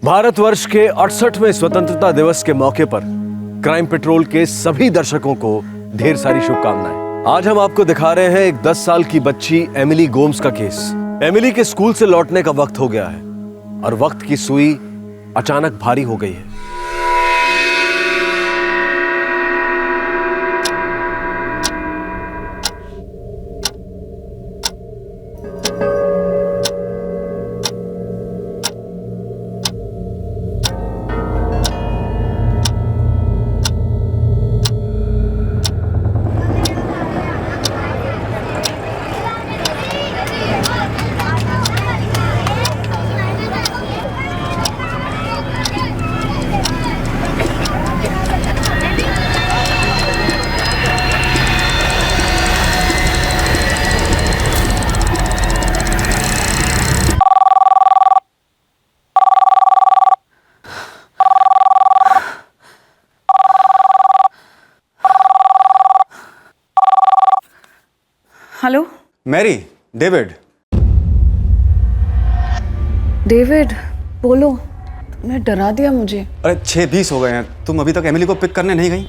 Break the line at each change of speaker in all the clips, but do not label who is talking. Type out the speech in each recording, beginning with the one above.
भारतवर्ष के 68वें स्वतंत्रता दिवस के मौके पर क्राइम पेट्रोल के सभी दर्शकों को ढेर सारी शुभकामनाएं। आज हम आपको दिखा रहे हैं एक 10 साल की बच्ची एमिली गोम्स का केस। एमिली के स्कूल से लौटने का वक्त हो गया है और वक्त की सुई अचानक भारी हो गई है।
Hello
Mary, David.
डेविड, बोलो। तुमने डरा दिया मुझे।
अरे 6:20 हो गए हैं, तुम अभी तक एमिली को पिक करने नहीं गई?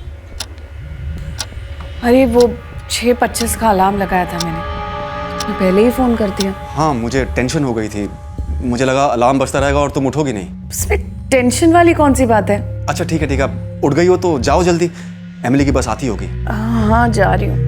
अरे वो 6:25 का अलार्म लगाया था मैंने, तुमने पहले ही फोन कर दिया।
हाँ, मुझे टेंशन हो गई थी। मुझे लगा अलार्म बजता रहेगा और तुम उठोगी नहीं।
इसमें टेंशन वाली कौन सी बात है?
अच्छा ठीक है, अब उठ गई हो तो जाओ जल्दी, एमिली की बस आती होगी।
हाँ, जा रही हूँ।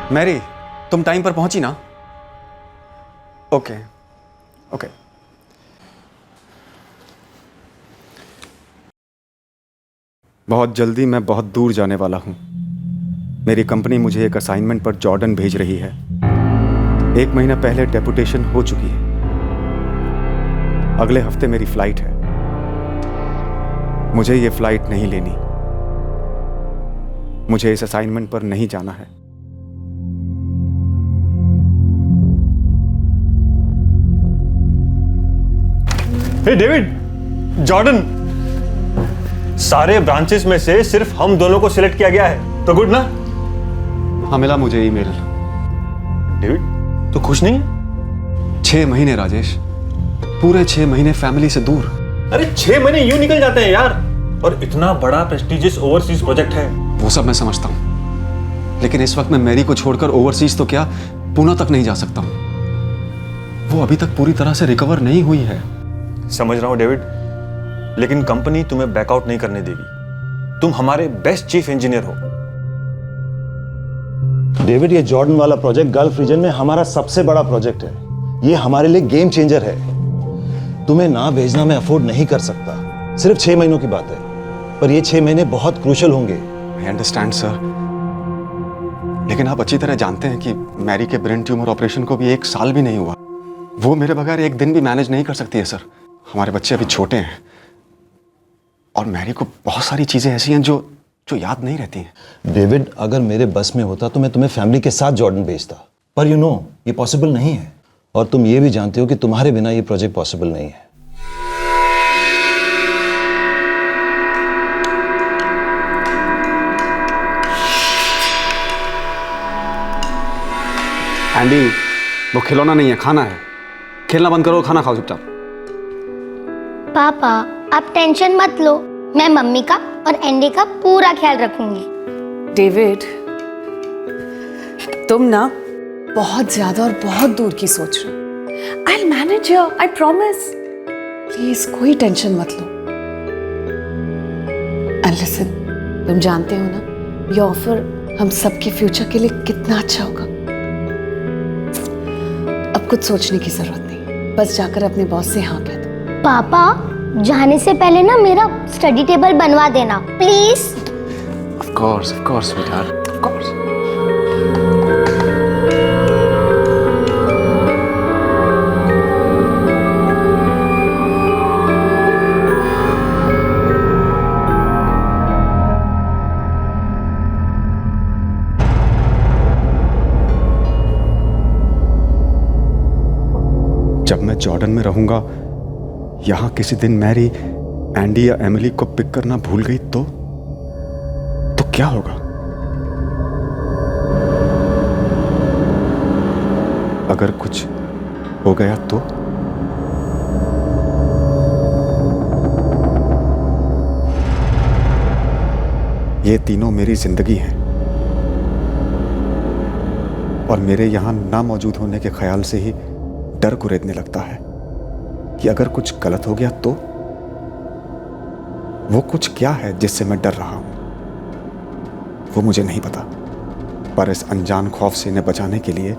मैरी, तुम टाइम पर पहुंची ना? Okay okay. बहुत जल्दी मैं बहुत दूर जाने वाला हूं। मेरी कंपनी मुझे एक असाइनमेंट पर जॉर्डन भेज रही है। 1 महीना पहले डेपुटेशन हो चुकी है। अगले हफ्ते मेरी फ्लाइट है। मुझे ये फ्लाइट नहीं लेनी। मुझे इस असाइनमेंट पर नहीं जाना है।
हे डेविड, जॉर्डन, सारे ब्रांचेस में से सिर्फ हम दोनों को सिलेक्ट किया गया है, तो गुड ना?
हाँ, मिला मुझे ईमेल।
डेविड, तू खुश नहीं है?
6 महीने राजेश, पूरे 6 महीने फैमिली से दूर।
अरे 6 महीने यूं निकल जाते हैं यार, और इतना बड़ा प्रेस्टिजियस ओवरसीज प्रोजेक्ट है।
वो सब मैं समझता हूं, लेकिन इस वक्त मैं मैरी को छोड़कर ओवरसीज तो क्या पुणे तक नहीं जा सकता हूं। वो अभी तक पूरी तरह से रिकवर नहीं हुई है।
समझ रहा हूं डेविड, लेकिन कंपनी तुम्हें बैकआउट नहीं करने देगी। तुम हमारे बेस्ट चीफ इंजीनियर हो।
डेविड, ये जॉर्डन वाला प्रोजेक्ट गल्फ रीजन में हमारा सबसे बड़ा प्रोजेक्ट है। ये हमारे लिए गेम चेंजर है। तुम्हें ना भेजना मैं अफोर्ड नहीं कर सकता। सिर्फ 6 महीनों की बात है, पर ये 6 महीने बहुत क्रूशल होंगे।
आई अंडरस्टैंड सर, लेकिन आप अच्छी तरह जानते हैं कि मैरी के ब्रेन ट्यूमर ऑपरेशन को भी 1 साल भी नहीं हुआ। वो मेरे बगैर एक दिन भी मैनेज नहीं कर सकती है सर। हमारे बच्चे अभी छोटे हैं और मैरी को बहुत सारी चीजें ऐसी हैं जो याद नहीं रहती हैं।
डेविड, अगर मेरे बस में होता तो मैं तुम्हें फैमिली के साथ जॉर्डन भेजता, पर यू नो ये पॉसिबल नहीं है। और तुम ये भी जानते हो कि तुम्हारे बिना ये प्रोजेक्ट पॉसिबल नहीं है।
एंडी, वो खिलौना नहीं है, खाना है। खेलना बंद करो, खाना खाओ चुपचाप।
पापा, आप टेंशन मत लो, मैं मम्मी का और एंडी का पूरा ख्याल रखूंगी।
डेविड, तुम ना बहुत ज्यादा और बहुत दूर की सोच रहे हो। I will manage your, I promise. Please कोई टेंशन मत लो। एंड लिसन, तुम जानते हो ना ये ऑफर हम सबके फ्यूचर के लिए कितना अच्छा होगा। अब कुछ सोचने की जरूरत नहीं, बस जाकर अपने बॉस से हाँ कह दो।
पापा, जाने से पहले ना मेरा स्टडी टेबल बनवा देना please.
Of course, sweetheart. Of course. जब मैं जॉर्डन में रहूंगा, यहां किसी दिन मैरी एंडी या एमिली को पिक करना भूल गई तो क्या होगा? अगर कुछ हो गया तो? ये तीनों मेरी जिंदगी हैं और मेरे यहां ना मौजूद होने के ख्याल से ही डर कुरेदने लगता है कि अगर कुछ गलत हो गया तो? वो कुछ क्या है जिससे मैं डर रहा हूं, वो मुझे नहीं पता, पर इस अनजान खौफ से इन्हें बचाने के लिए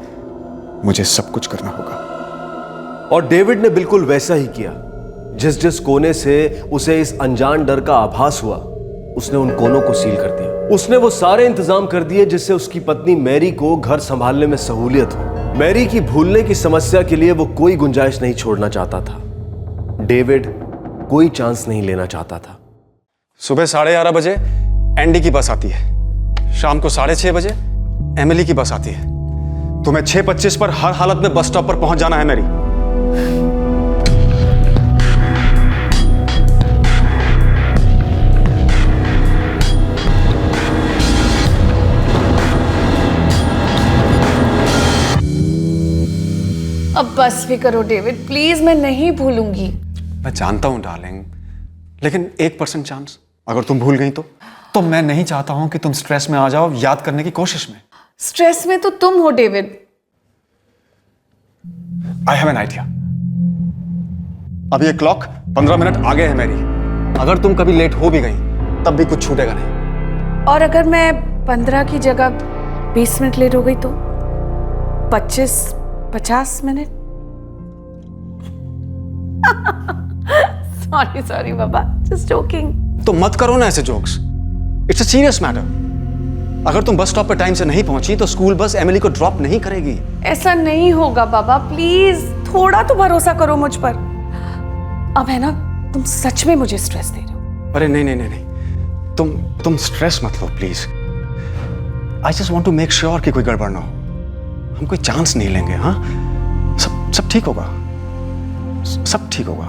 मुझे सब कुछ करना होगा।
और डेविड ने बिल्कुल वैसा ही किया। जिस जिस कोने से उसे इस अनजान डर का आभास हुआ, उसने उन कोनों को सील कर दिया। उसने वो सारे इंतजाम कर दिए जिससे उसकी पत्नी मैरी को घर संभालने में सहूलियत हो। मैरी की भूलने की समस्या के लिए वो कोई गुंजाइश नहीं छोड़ना चाहता था। डेविड कोई चांस नहीं लेना चाहता था।
सुबह 11:30 बजे एंडी की बस आती है, शाम को 6:30 बजे एमिली की बस आती है। तुम्हें 6:25 पर हर हालत में बस स्टॉप पर पहुंच जाना है मैरी।
अब बस भी करो डेविड, प्लीज, मैं नहीं भूलूंगी।
मैं जानता हूं डार्लिंग, लेकिन 1% चांस, अगर तुम भूल गई तो मैं नहीं चाहता हूं कि तुम स्ट्रेस में आ जाओ याद करने की कोशिश में।
स्ट्रेस में तो तुम हो David.
I have an idea. अब ये क्लॉक 15 मिनट आगे है मेरी। अगर तुम कभी लेट हो भी गई तब भी कुछ छूटेगा नहीं।
और अगर मैं 15 की जगह 20 मिनट लेट हो गई तो 50 मिनट। सॉरी बाबा, जस्ट जोकिंग।
तो मत करो ना ऐसे jokes, it's a serious matter. अगर तुम बस स्टॉप पर टाइम से नहीं पहुंची तो स्कूल बस एमिली को ड्रॉप नहीं करेगी।
ऐसा नहीं होगा बाबा, प्लीज थोड़ा तो भरोसा करो मुझ पर। अब है ना, तुम सच में मुझे स्ट्रेस दे रहे हो।
अरे नहीं, तुम स्ट्रेस मत लो please. I just want to make sure कि कोई गड़बड़ ना हो। हम कोई चांस नहीं लेंगे। हाँ, सब ठीक होगा, सब ठीक होगा।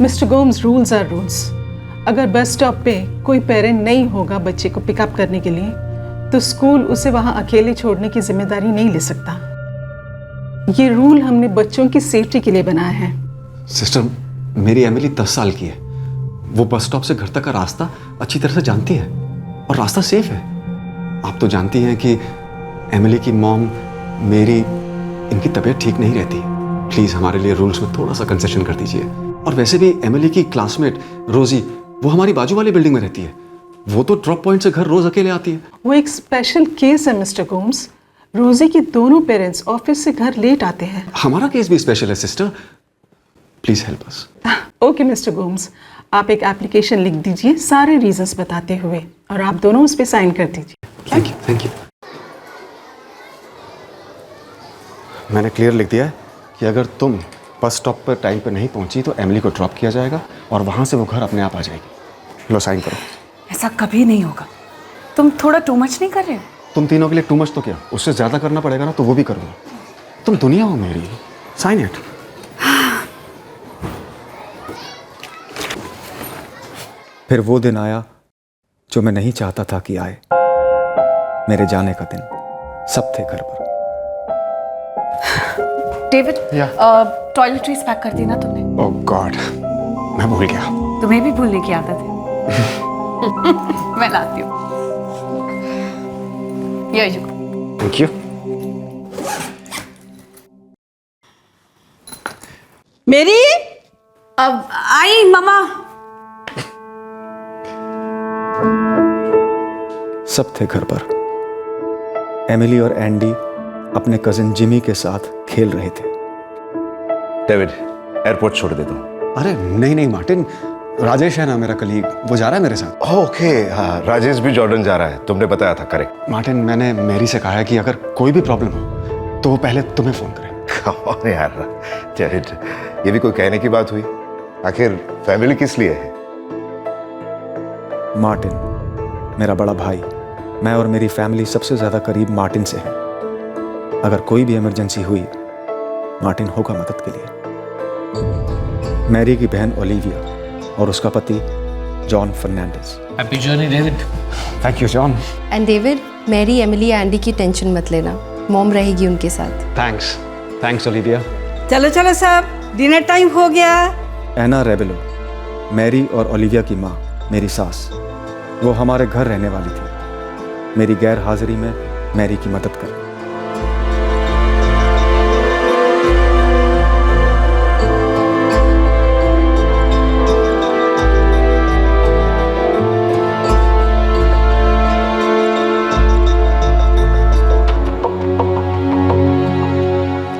Mister Gomes, rules are rules. अगर बस स्टॉप पे कोई पेरेंट नहीं होगा बच्चे को पिकअप करने के लिए, तो स्कूल उसे वहां अकेले छोड़ने की जिम्मेदारी नहीं ले सकता। ये रूल हमने बच्चों की सेफ्टी के लिए बनाया है।
सिस्टर, मेरी एमिली 10 साल की है। वो बस स्टॉप से घर तक का रास्ता अच्छी तरह से जानती है और रास्ता सेफ है। आप तो जानती हैं कि एमिली की मॉम मेरी, इनकी तबीयत ठीक नहीं रहती। प्लीज हमारे लिए रूल्स में थोड़ा सा कंसेशन कर दीजिए। और वैसे भी एमिली की क्लासमेट रोजी, वो हमारी बाजू वाली बिल्डिंग में रहती है। वो तो ड्रॉप पॉइंट से घर रोज अकेले आती है।
वो एक स्पेशल केस है मिस्टर गोम्स। रोजी की दोनों पेरेंट्स ऑफिस से घर लेट आते हैं।
हमारा केस भी स्पेशल है sister, please help us.
Okay mister Gomes, आप एक एप्लीकेशन लिख दीजिए सारे रीजंस बताते हुए, और आप दोनों उस पर साइन कर दीजिए।
Thank you. मैंने क्लियर लिख दिया है कि अगर तुम बस स्टॉप पर टाइम पर नहीं पहुंची तो एमिली को ड्रॉप किया जाएगा और वहां से वो घर अपने आप आ जाएगी। लो साइन करो।
ऐसा कभी नहीं होगा। तुम थोड़ा टू मच नहीं कर रहे हो?
तुम तीनों के लिए टू मच तो क्या, उससे ज्यादा करना पड़ेगा ना, तो वो भी करूंगा। तुम दुनिया हो मेरी। Sign it. फिर वो दिन आया जो मैं नहीं चाहता था कि आए। मेरे जाने का दिन। सब थे घर पर।
डेविड, टॉयलेटरीज पैक कर दी ना तुमने?
ओह गॉड, मैं भूल गया।
तुम्हें भी भूलने की आदत है। मैं लाती हूँ। Here you go.
Thank you.
मेरी
अब आई मामा।
सब थे घर पर। एमिली और एंडी अपने कजिन जिमी के साथ खेल रहे थे।
डेविड, एयरपोर्ट छोड़ देता हूँ।
अरे नहीं नहीं मार्टिन, राजेश है ना मेरा कलीग, वो जा रहा है मेरे साथ।
ओके, हाँ, राजेश भी जॉर्डन जा रहा है, तुमने बताया था। करेक्ट।
मार्टिन, मैंने मैरी से कहा है कि अगर कोई भी प्रॉब्लम हो तो वो पहले तुम्हें फोन करे।
कौन यार डेविड, ये भी कोई कहने की बात हुई? आखिर फैमिली किस लिए है?
मार्टिन मेरा बड़ा भाई, मैं और मेरी फैमिली सबसे ज्यादा करीब मार्टिन से है। अगर कोई भी इमरजेंसी हुई, मार्टिन होगा मदद के लिए। मैरी की बहन ओलिविया और उसका पति John Fernandes.
Happy journey David.
Thank you John.
And David, Mary, Emily, Andy की टेंशन मत लेना, मॉम रहेगी उनके साथ।
Thanks thanks Olivia.
चलो चलो सब, डिनर टाइम हो गया।
एना रेबेलो, मैरी और ओलिविया की माँ, मेरी सास, वो हमारे घर रहने वाली थी। मेरी गैर हाजिरी में मैरी की मदद कर।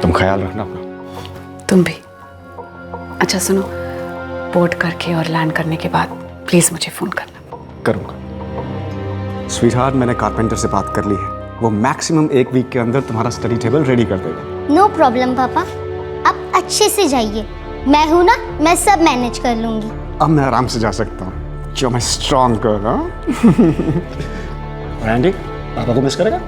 तुम ख्याल रखना अपना।
तुम भी। अच्छा सुनो, बोर्ड करके और लैंड करने के बाद प्लीज मुझे फोन करना।
करूंगा। स्वीटहार्ट, मैंने कारपेंटर से बात कर ली है, वो मैक्सिमम 1 वीक के अंदर तुम्हारा स्टडी टेबल रेडी कर देगा।
नो प्रॉब्लम पापा, आप अच्छे से जाइए, मैं हूं ना, मैं सब मैनेज कर लूंगी।
अब मैं आराम से जा सकता हूँ, जो मैं स्ट्रॉन्ग गर्ल। और एंडी, पापा को मिस करेगा?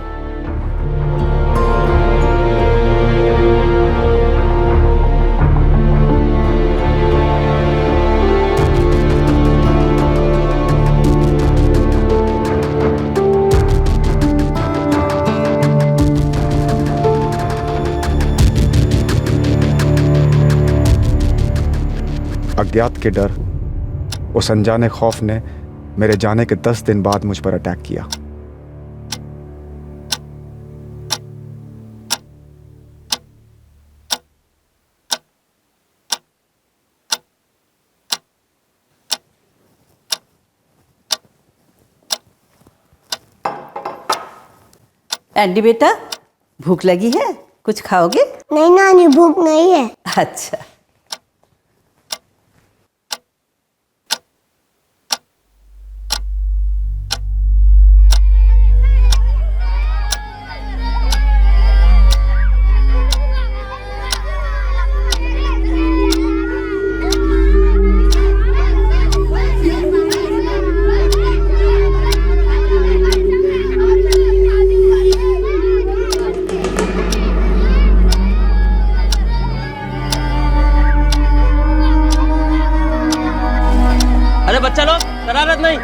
अज्ञात के डर, उस अनजाने खौफ ने मेरे जाने के 10 दिन बाद मुझ पर अटैक किया।
एंडी बेटा, भूख लगी है? कुछ खाओगे?
नहीं नानी, भूख नहीं है।
अच्छा।
अरे बच्चा लोग, शरारत नहीं।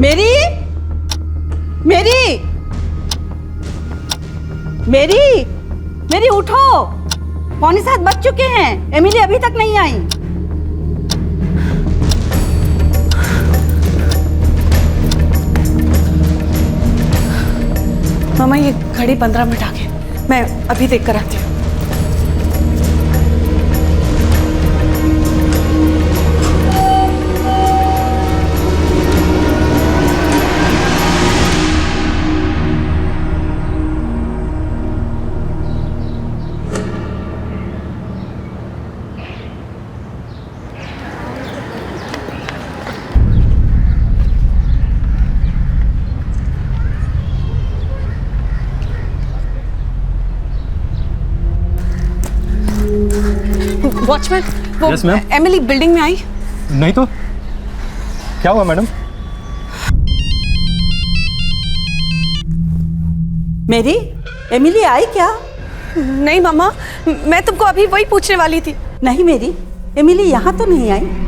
मेरी मेरी मेरी मेरी उठो, 6:45 बज चुके हैं, एमिली अभी तक नहीं आई।
मामा ये घड़ी 15 मिनट आगे, मैं अभी देख कर आती हूँ। वॉचमैन, वो
Yes, ma'am.
एमिली बिल्डिंग में आई?
नहीं तो क्या हुआ मैडम?
मेरी एमिली आई क्या?
नहीं मम्मा, मैं तुमको अभी वही पूछने वाली थी।
नहीं मेरी एमिली यहाँ तो नहीं आई।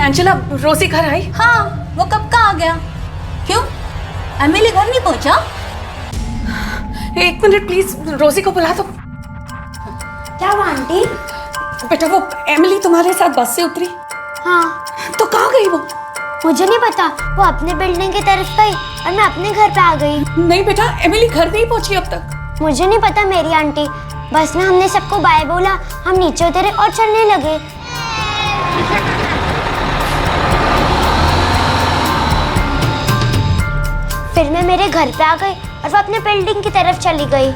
एंजेला, रोजी घर आई?
हाँ, वो कब का आ गया? क्यों, एमिली घर नहीं पहुंचा?
एक मिनट प्लीज, रोजी को बुला दो।
क्या हुआ आंटी?
बेटा वो एमिली तुम्हारे साथ बस से उतरी?
हाँ।
तो कहाँ गई वो?
मुझे नहीं पता, वो अपने बिल्डिंग की तरफ गई और मैं अपने घर पे आ गई।
नहीं बेटा, एमिली घर नहीं पहुंची अब तक।
मुझे नहीं पता मेरी आंटी, बस ना हमने सबको बाय बोला, हम नीचे उतरे और चलने लगे। फिर मैं मेरे घर पे आ गई और वो अपने बिल्डिंग की तरफ चली गई।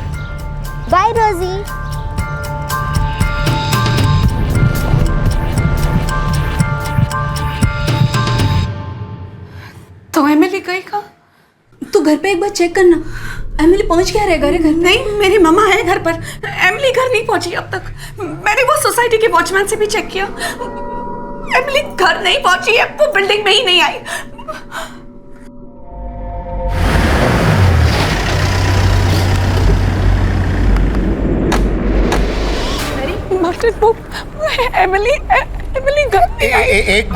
बाय रोजी।
तो एमिली गई कहाँ?
तू घर पे एक बार चेक करना, एमिली पहुंच क्या रहेगा रे घर?
नहीं, मेरी मम्मा है घर पर, एमिली घर नहीं पहुंची अब तक। मैंने वो सोसाइटी के वॉचमैन से भी चेक किया, एमिली घर नहीं पहुंची है, वो बिल्डिंग में ही नहीं आई। एमिली घर नहीं आई।
एक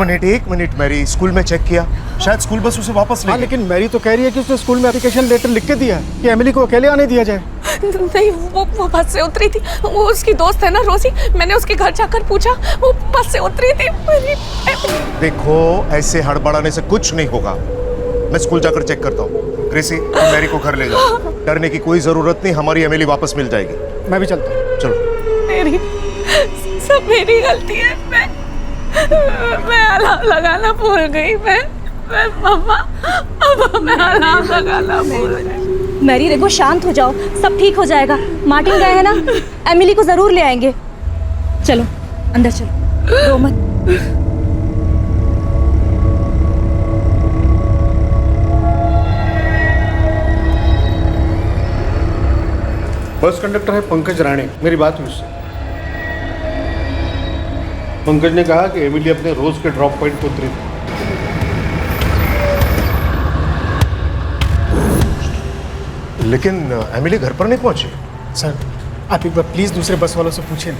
मिनट मैरी, स्कूल में चेक किया, शायद स्कूल बस उसे वापस ले गई।
लेकिन मैरी तो कह रही है कि उसने स्कूल में एप्लीकेशन लेटर लिख के दिया है कि एमिली को अकेले आने दिया जाए।
नहीं, वो बस से उतरी थी, वो उसकी दोस्त है ना रोजी, मैंने उसके घर जाकर पूछा, वो बस से उतरी थी।
देखो, ऐसे हड़बड़ाने से कुछ नहीं होगा, मैं स्कूल जाकर चेक करता हूँ। क्रिसी, तुम मैरी को घर ले जाओ, डरने की कोई जरूरत नहीं, हमारी एमिली वापस मिल जाएगी।
मैं भी चलता हूँ।
चलो।
सब मेरी गलती है, मैं अलार्म लगाना भूल गई। मैं मम्मा, अब मैं अलार्म लगाना भूल गई।
मैरी देखो, शांत हो जाओ, सब ठीक हो जाएगा। मार्टिन गए हैं ना, एमिली को जरूर ले आएंगे। चलो अंदर चलो, रो मत।
बस कंडक्टर है पंकज राणे, मेरी बात हुई उससे। पंकज ने कहा कि एमिली अपने रोज के ड्रॉप पॉइंट पर उतरी थी।
लेकिन एमिली घर पर नहीं पहुंची।
सर, आप एक बार प्लीज दूसरे बस वालों से पूछें,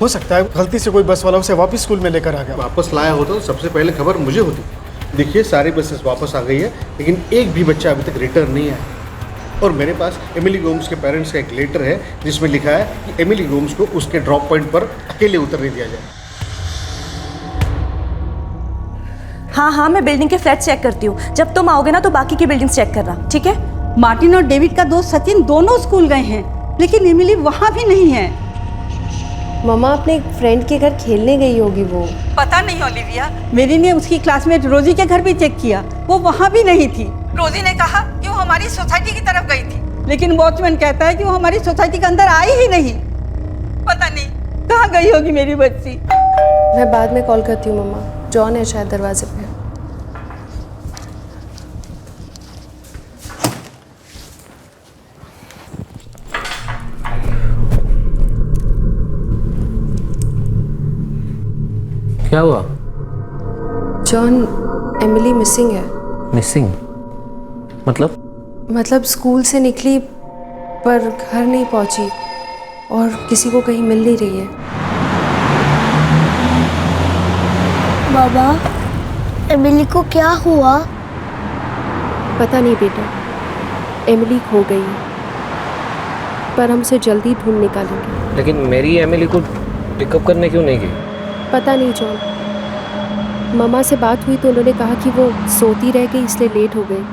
हो सकता है गलती से कोई बस वाला उसे वापस स्कूल में लेकर आ गया। वापस लाया होता तो सबसे पहले खबर मुझे होती। देखिए, सारी बसेस वापस आ गई है, लेकिन एक भी बच्चा अभी तक रिटर्न नहीं आया। और मेरे पास एमिली गोम्स के पेरेंट्स का एक लेटर है जिसमें लिखा है कि एमिली गोम्स को उसके ड्रॉप पॉइंट पर अकेले उतरने दिया जाए।
हाँ, मैं बिल्डिंग के फ्लैट चेक करती हूँ। जब तुम आओगे ना तो बाकी की बिल्डिंग चेक करना, ठीक है? मार्टिन और डेविड का दोस्त सचिन दोनों स्कूल गए हैं, लेकिन एमिली वहाँ भी नहीं है।
मम्मा अपने फ्रेंड के घर खेलने गई होगी वो।
पता नहीं ओलिविया, मेरी ने उसकी क्लासमेट रोजी के घर भी चेक किया, वो वहाँ भी नहीं थी। रोजी ने कहा कि वो हमारी सोसाइटी की तरफ गई थी, लेकिन वॉचमैन कहता है कि वो हमारी सोसाइटी के अंदर आई ही नहीं। पता नहीं कहाँ गई होगी मेरी बच्ची।
मैं बाद में कॉल करती हूँ मम्मा, जॉन है शायद दरवाजे पे।
क्या हुआ?
जॉन, एमिली मिसिंग है।
मिसिंग
मतलब स्कूल से निकली पर घर नहीं पहुंची और किसी को कहीं मिल नहीं रही है।
बाबा, एमिली को क्या हुआ?
पता नहीं बेटा, एमिली खो गई है, पर हम उसे जल्दी ढूंढ निकालेंगे।
लेकिन मेरी एमिली को पिकअप करने क्यों नहीं गई?
पता नहीं जॉन, मम्मा से बात हुई तो उन्होंने कहा कि वो सोती रह गई इसलिए लेट हो गई।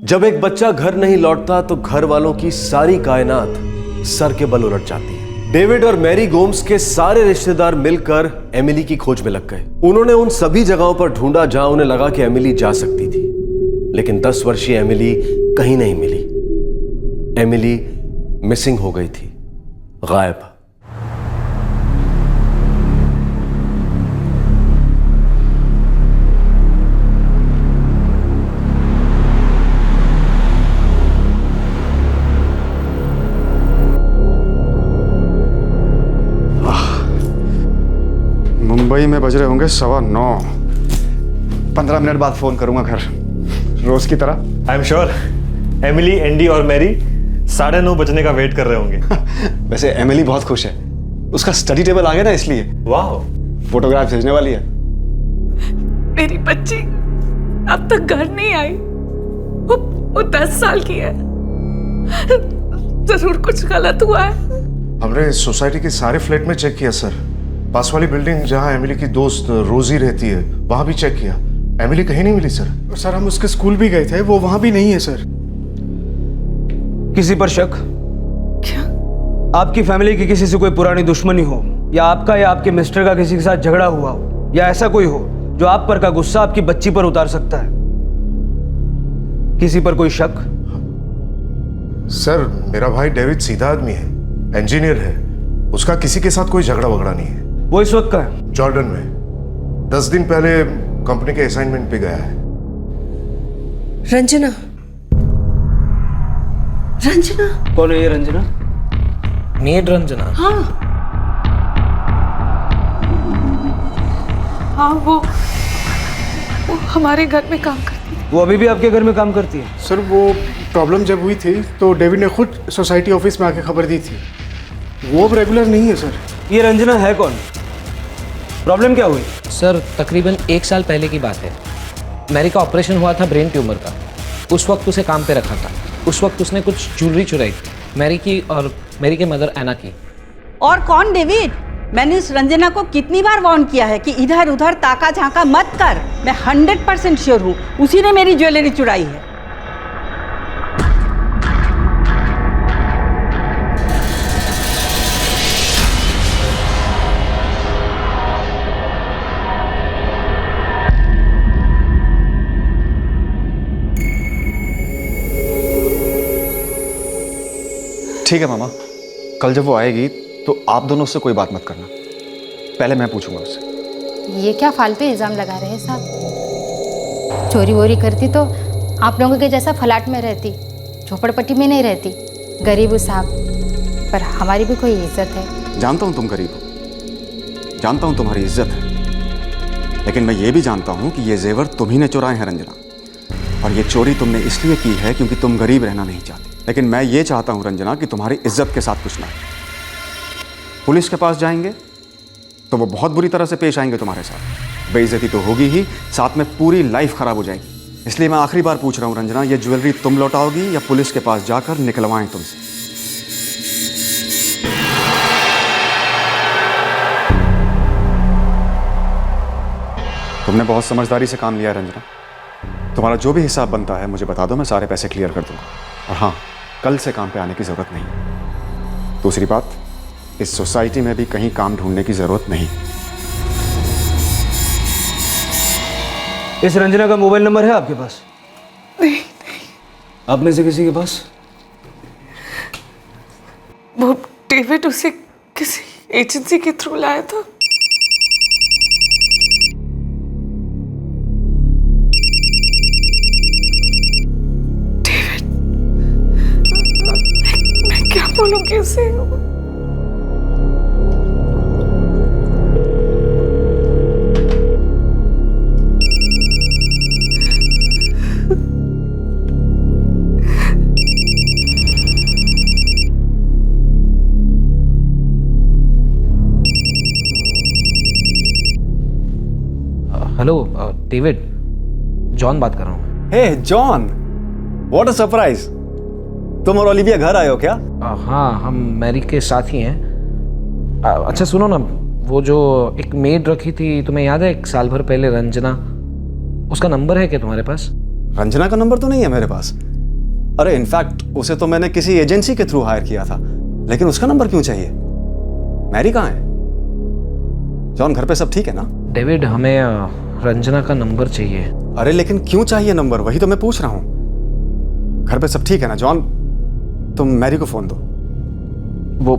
जब एक बच्चा घर नहीं लौटता तो घर वालों की सारी कायनात सर के बल उलट जाती है। डेविड और मैरी गोम्स के सारे रिश्तेदार मिलकर एमिली की खोज में लग गए। उन्होंने उन सभी जगहों पर ढूंढा जहां उन्हें लगा कि एमिली जा सकती थी, लेकिन 10 वर्षीय एमिली कहीं नहीं मिली। एमिली मिसिंग हो गई थी, गायब।
मुंबई में बज रहे होंगे 9:15। 15 मिनट बाद फोन करूंगा घर, रोज की तरह।
I am sure Emily, Andy और मैरी 9:30 बजने का वेट कर रहे होंगे।
वैसे एमिली बहुत खुश है, उसका स्टडी टेबल आ गया ना, इसलिए।
वाह,
फोटोग्राफ भेजने वाली है।
मेरी बच्ची अब तक घर नहीं आई। वो 10 साल की है। जरूर कुछ गलत हुआ है।
हमने सोसाइटी के सारे फ्लैट में चेक किया सर। पास वाली बिल्डिंग जहां एमिली की दोस्त रोजी रहती है वहां भी चेक किया। एमिली कहीं नहीं मिली सर।
सर हम उसके स्कूल भी गए थे, वो वहां भी नहीं है सर।
किसी पर शक?
क्या?
आपकी फैमिली की किसी से कोई पुरानी दुश्मनी हो, या आपका या आपके मिस्टर का किसी के साथ झगड़ा हुआ हो, या ऐसा कोई हो जो आप पर का गुस्सा आपकी बच्ची पर उतार सकता है? किसी पर कोई शक?
सर मेरा भाई डेविड सीधा आदमी है, इंजीनियर है। उसका किसी के साथ कोई झगड़ा वगड़ा नहीं है।
वो इस वक्त कहाँ है?
जॉर्डन में 10 दिन पहले कंपनी के असाइनमेंट पे गया है।
रंजना? रंजना
कौन है ये रंजना?
मेड रंजना?
हाँ हाँ, वो हमारे घर में काम करती है।
वो अभी भी आपके घर में काम करती है?
सर वो प्रॉब्लम जब हुई थी तो डेविड ने खुद सोसाइटी ऑफिस में आके खबर दी थी। वो अब रेगुलर नहीं है सर।
ये रंजना है कौन? प्रॉब्लम क्या हुई?
सर तकरीबन 1 साल पहले की बात है। मैरी का ऑपरेशन हुआ था ब्रेन ट्यूमर का। उस वक्त उसे काम पे रखा था। उस वक्त उसने कुछ ज्वेलरी चुराई थी, मैरी की और मैरी के मदर एना की।
और कौन डेविड? मैंने उस रंजना को कितनी बार वार्न किया है कि इधर उधर ताका झांका मत कर। मैं 100% श्योर हूँ उसी ने मेरी ज्वेलरी चुराई है।
ठीक है मामा, कल जब वो आएगी तो आप दोनों उससे कोई बात मत करना, पहले मैं पूछूंगा उससे।
ये क्या फालतू इल्ज़ाम लगा रहे हैं साहब? चोरी वोरी करती तो आप लोगों के जैसा फ्लैट में रहती, झोपड़पट्टी में नहीं रहती। गरीब हूँ साहब, पर हमारी भी कोई इज्जत है।
जानता हूँ तुम गरीब हो, जानता हूँ तुम्हारी इज्जत है, लेकिन मैं ये भी जानता हूँ कि ये जेवर तुम ही ने चुराए हैं रंजना। और ये चोरी तुमने इसलिए की है क्योंकि तुम गरीब रहना नहीं चाहती। लेकिन मैं ये चाहता हूँ रंजना कि तुम्हारी इज्जत के साथ कुछ ना। पुलिस के पास जाएंगे तो वो बहुत बुरी तरह से पेश आएंगे तुम्हारे साथ। बेइज्जती तो होगी ही, साथ में पूरी लाइफ खराब हो जाएगी। इसलिए मैं आखिरी बार पूछ रहा हूँ रंजना, ये ज्वेलरी तुम लौटाओगी या पुलिस के पास जाकर निकलवाएं तुमसे? तुमने बहुत समझदारी से काम लिया है रंजना। तुम्हारा जो भी हिसाब बनता है मुझे बता दो, मैं सारे पैसे क्लियर कर दूंगा। और हाँ, कल से काम पे आने की जरूरत नहीं। दूसरी बात, इस सोसाइटी में भी कहीं काम ढूंढने की जरूरत नहीं।
इस रंजना का मोबाइल नंबर है आपके पास?
नहीं।
आप में से किसी के पास?
वो डेविड उसे किसी एजेंसी के थ्रू लाया था। डेविड, मैं क्या बोलूंगी उसे?
हेलो डेविड, जॉन बात कर रहा हूँ।
हे जॉन, व्हाट अ सरप्राइज! तुम और ओलिविया घर आए हो क्या?
हाँ, हम मैरी के साथ ही हैं। अच्छा सुनो ना, वो जो एक मेड रखी थी तुम्हें याद है 1 साल भर पहले, रंजना, उसका नंबर है क्या तुम्हारे पास?
रंजना का नंबर तो नहीं है मेरे पास। अरे इनफैक्ट उसे तो मैंने किसी एजेंसी के थ्रू हायर किया था, लेकिन उसका नंबर क्यों चाहिए?
मैरी कहाँ है? जॉन, घर पे सब ठीक है ना?
डेविड, हमें रंजना का नंबर चाहिए।
अरे लेकिन क्यों चाहिए नंबर? वही तो मैं पूछ रहा हूँ। घर पे सब ठीक है ना? जॉन, तुम मैरी को फोन दो।
वो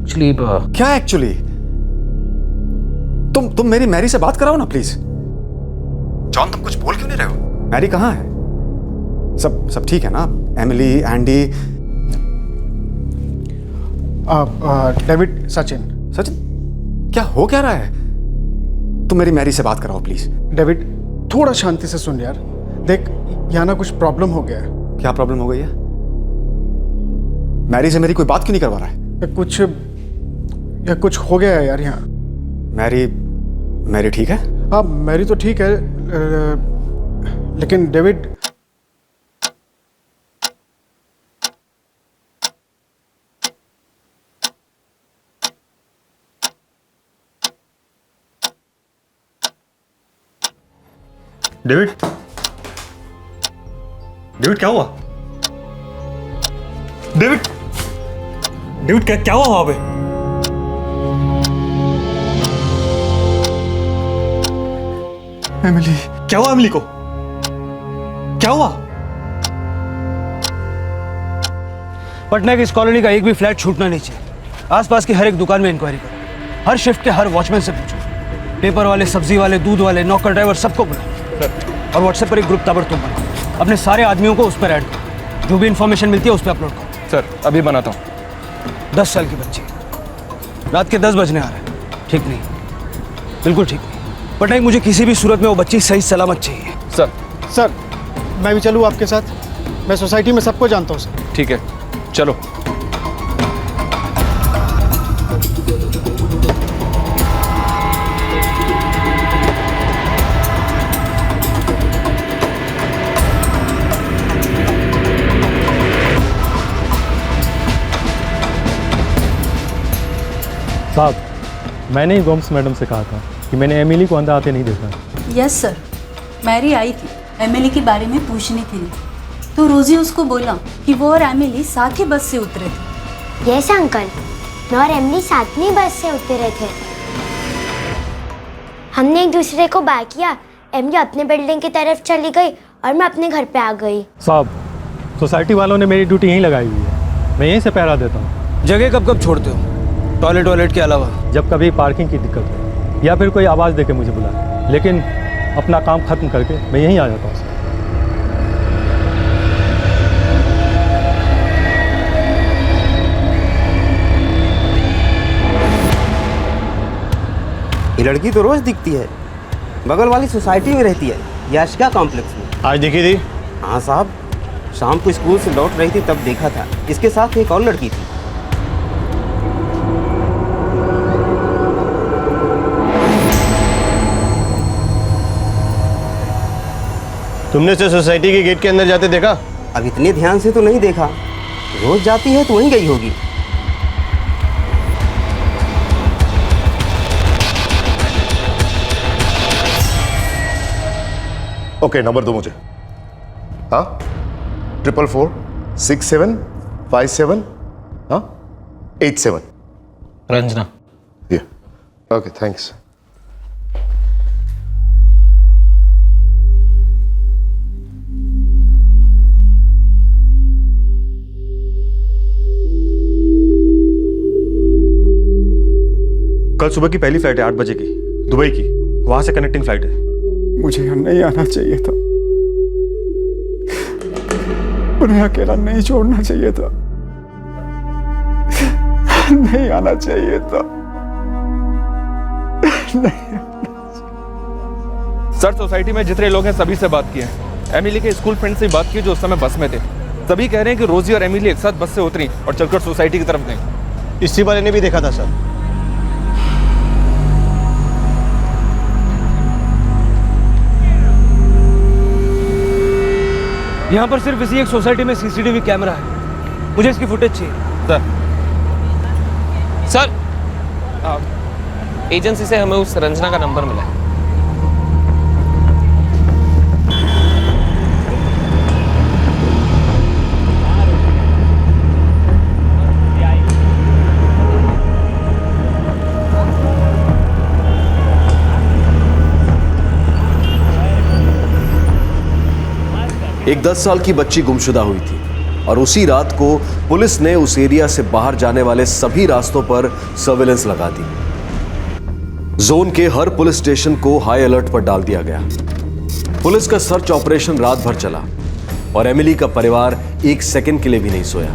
एक्चुअली
क्या एक्चुअली? तुम मेरी मैरी से बात कराओ ना प्लीज। जॉन, तुम कुछ बोल क्यों नहीं रहे हो? मैरी कहाँ है? सब ठीक है ना? Emily, Andy?
डेविड, सचिन।
क्या हो क्या रहा है? तुम मेरी मैरी से बात कराओ प्लीज।
डेविड, थोड़ा शांति से सुन यार। देख, यहाँ ना कुछ प्रॉब्लम हो गया है।
क्या प्रॉब्लम हो गई है? मैरी से मेरी कोई बात क्यों नहीं करवा रहा है?
कुछ हो गया है यार यहाँ।
मैरी ठीक है?
हाँ, मैरी तो ठीक है, लेकिन डेविड,
डेविड, डेविड क्या हुआ? डेविड, डेविड क्या हुआ वहां पे?
एमिली।
क्या हुआ एमिली को? क्या हुआ?
पटना की इस कॉलोनी का एक भी फ्लैट छूटना नहीं चाहिए। आसपास की हर एक दुकान में इंक्वायरी करो, हर शिफ्ट के हर वॉचमैन से पूछो, पेपर वाले, सब्जी वाले, दूध वाले, नौकर, ड्राइवर, सबको बुलाओ। और व्हाट्सएप पर एक ग्रुप ताबड़तोड़ बनाओ। अपने सारे आदमियों को उस पर ऐड करो, जो भी इंफॉर्मेशन मिलती है उस पर अपलोड करो।
सर, अभी बनाता हूँ।
10 साल की बच्ची, रात के 10 बजने आ रहे हैं। ठीक नहीं, बिल्कुल ठीक नहीं। पटनायक, मुझे किसी भी सूरत में वो बच्ची सही सलामत चाहिए।
सर, मैं भी चलूँ आपके साथ? मैं सोसाइटी में सबको जानता हूँ सर।
ठीक है, चलो।
साहब, मैंने ही गोम्स मैडम से कहा था कि मैंने एमिली को अंदर आते नहीं देखा।
यस सर, मैरी आई थी एमिली के बारे में पूछने के लिए, तो रोजी उसको बोला कि वो और एमिली साथ ही बस से उतरे थे।
यस अंकल, मैं और एमिली साथ में बस से उतरे थे। हमने एक दूसरे को बाय किया। एमिली अपने बिल्डिंग की तरफ चली गई और मैं अपने घर पे आ गई।
साहब, सोसाइटी वालों ने मेरी ड्यूटी यहीं लगाई हुई है, मैं यहीं से पहरा देता हूँ।
जगह कब कब छोड़ते हो? टॉयलेट के अलावा?
जब कभी पार्किंग की दिक्कत हो या फिर कोई आवाज़ दे के मुझे बुलाए, लेकिन अपना काम खत्म करके मैं यहीं आ जाता हूँ।
ये लड़की तो रोज दिखती है, बगल वाली सोसाइटी में रहती है, याशिका कॉम्प्लेक्स में।
आज दिखी थी?
हाँ साहब, शाम को स्कूल से लौट रही थी तब देखा था। इसके साथ एक और लड़की थी।
तुमने इसे सोसाइटी के गेट के अंदर जाते देखा?
अब इतने ध्यान से तो नहीं देखा, रोज जाती है तो वहीं गई होगी।
ओके, नंबर दो मुझे। हाँ, 444-6757, हाँ 87।
रंजना।
Okay, thanks.
कल सुबह की पहली फ्लाइट है 8 बजे की, दुबई की। वहां से कनेक्टिंग फ्लाइट है।
मुझे यहाँ नहीं आना चाहिए था, उन्हें अकेला नहीं छोड़ना चाहिए था, नहीं आना चाहिए था।
सर, सोसाइटी में जितने लोग हैं सभी से बात की है। एमिली के स्कूल फ्रेंड से बात की जो उस समय बस में थे। सभी कह रहे हैं कि रोजी और एमिली एक साथ बस से उतरी और चलकर सोसाइटी की तरफ गई।
इसी वाले ने भी देखा था सर। यहाँ पर सिर्फ इसी एक सोसाइटी में सीसीटीवी कैमरा है, मुझे इसकी फुटेज चाहिए।
सर, एजेंसी से हमें उस रंजना का नंबर मिला है।
एक 10 साल की बच्ची गुमशुदा हुई थी और उसी रात को पुलिस ने उस एरिया से बाहर जाने वाले सभी रास्तों पर सर्विलेंस लगा दी। जोन के हर पुलिस स्टेशन को हाई अलर्ट पर डाल दिया गया। पुलिस का सर्च ऑपरेशन रात भर चला और एमिली का परिवार एक सेकंड के लिए भी नहीं सोया।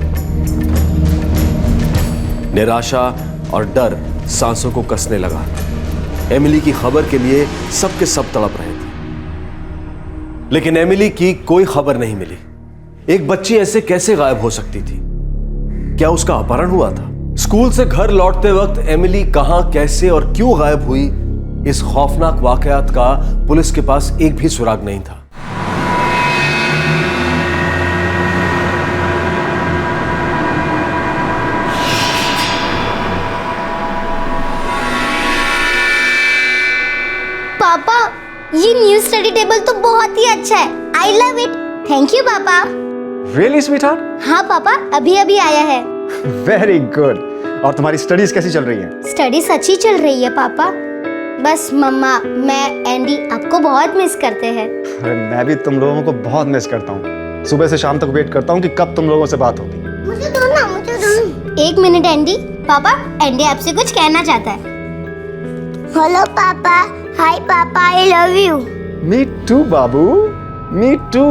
निराशा और डर सांसों को कसने लगा। एमिली की खबर के लिए सबके सब तड़प रहे थे, लेकिन एमिली की कोई खबर नहीं मिली। एक बच्ची ऐसे कैसे गायब हो सकती थी? क्या उसका अपहरण हुआ था? स्कूल से घर लौटते वक्त एमिली कहां, कैसे और क्यों गायब हुई, इस खौफनाक वाकयात का पुलिस के पास एक भी सुराग नहीं था।
पापा, ये न्यू स्टडी टेबल तो बहुत ही अच्छा है। I love it. Thank you पापा।
Really sweetheart?
हाँ पापा, अभी अभी आया है।
Very good. और तुम्हारी स्टडीज कैसी चल रही हैं?
स्टडीज अच्छी चल रही है पापा। बस मम्मा, मैं, एंडी आपको बहुत मिस करते हैं।
अरे मैं भी तुम लोगों को बहुत मिस करता हूँ। सुबह से शाम तक वेट करता हूँ कि कब तुम लोगों से बात होगी।
मुझे दो ना, मुझे दो। एक मिनट एंडी। पापा, एंडी आपसे कुछ कहना चाहता है। हेलो पापा। हाय पापा, I love you.
Me too बाबू, मी टू।